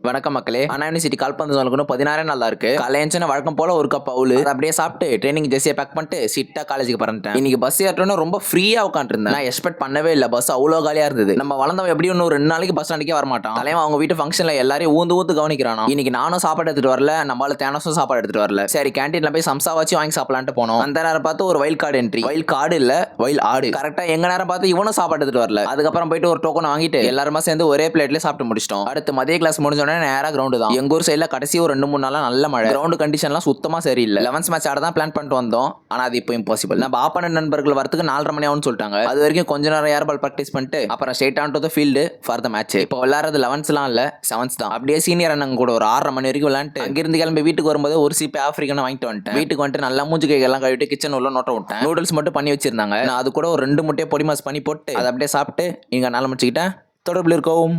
வணக்கம் மக்களே. அண்ணா யூனிவர்சிட்டி கால்பந்து சொல்லணும் 16 நாள் தான் இருக்கு. காலையில வழக்கம் போல ஒரு கப் பவுல் அப்படியே சாப்பிட்டு ட்ரைனிங் ஜெர்சியை பேக் பண்ணிட்டு சிட்டா காலேஜுக்கு பறந்துட்டேன். இன்னைக்கு பஸ் ஏறட்டோன்னு ரொம்ப ஃப்ரீயா உட்காந்துருந்தேன். நான் எக்ஸ்பெக்ட் பண்ணவே இல்லை, பஸ் அவ்வளோ காலியா இருந்தது. நம்ம வளர்ந்தவன் எப்படியும் இன்னும் 2 நாளைக்கு பஸ் ஸ்டாண்டுக்கே வரமாட்டான். தலைவன் அவங்க வீட்டு ஃபங்க்ஷன்ல எல்லாரையும் ஊந்து கவனிக்கிறானா. இன்னைக்கு நானும் சாப்பாடு எடுத்துட்டு வரல, நம்மளால தேனஸும் சாப்பாடு எடுத்துட்டு வரல. சரி கேண்டீன்ல போய் சம்சா வச்சு வாங்கி சாப்பிடலான்ட்டு போனோம். அந்த நேரம் பார்த்து ஒரு wild card entry. Wild card இல்ல, வைல்ட் ஆடு. கரெக்டா எங்க நேரம் பார்த்து இவனும் சாப்பாடு எடுத்துட்டு வரல. அதுக்கப்புறம் போயிட்டு ஒரு டோக்கன் வாங்கிட்டு எல்லாருமே சேர்ந்து ஒரே பிளேட்ல சாப்பிட்டு முடிச்சிட்டோம். அடுத்து மதிய கிளாஸ் முடிஞ்சோடனே நேரா கிரவுண்ட் தான். எங்க ஊர் சைடுல கடைசி ஒரு 2-3 நாளா நல்ல மழை. கிரவுண்ட் கண்டிஷன்லாம் சுத்தமா சரியில்லை. 11th மேட்ச் ஆட தான் பிளான் பண்ணிட்டு வந்தோம். ஆனா அது இப்போ இம்பாசிபிள். நம்ம ஆப்போனன்ட் நண்பர்கள் வரதுக்கு 4:30 மணி ஆகும்னு சொல்லிட்டாங்க. அது வரைக்கும் கொஞ்ச நேரம் ஏர் பால் பிராக்டிஸ் பண்ணிட்டு அப்புறம் straight on to the field for the match. இப்போ விளையாடுறது 11thலாம் இல்ல, 7th தான். அப்படியே சீனியர் அண்ணங்க கூட ஒரு 6:30 மணி வரைக்கும் விளையாண்டு அங்கிருந்து கிளம்பி வீட்டுக்கு வரும்போது ஒரு சீப் ஆப்பிரிக்கன் வாங்கிட்டு வந்துட்டேன். வீட்டுக்கு வந்துட்டு நல்லா மூஞ்சி கையெல்லாம் கழுவிட்டு கிச்சன் உள்ள நோட்ட விட்டேன். நூடுல்ஸ் மட்டும் பண்ணி வச்சிருந்தாங்க. நான் அது கூட ஒரு 2 முட்டையை பொடி மாஸ் பண்ணி போட்டு அதை அப்படியே சாப்பிட்டு இங்க நாளை முடிச்சுக்கிட்டேன். தொடர்பில் இருக்கவும்.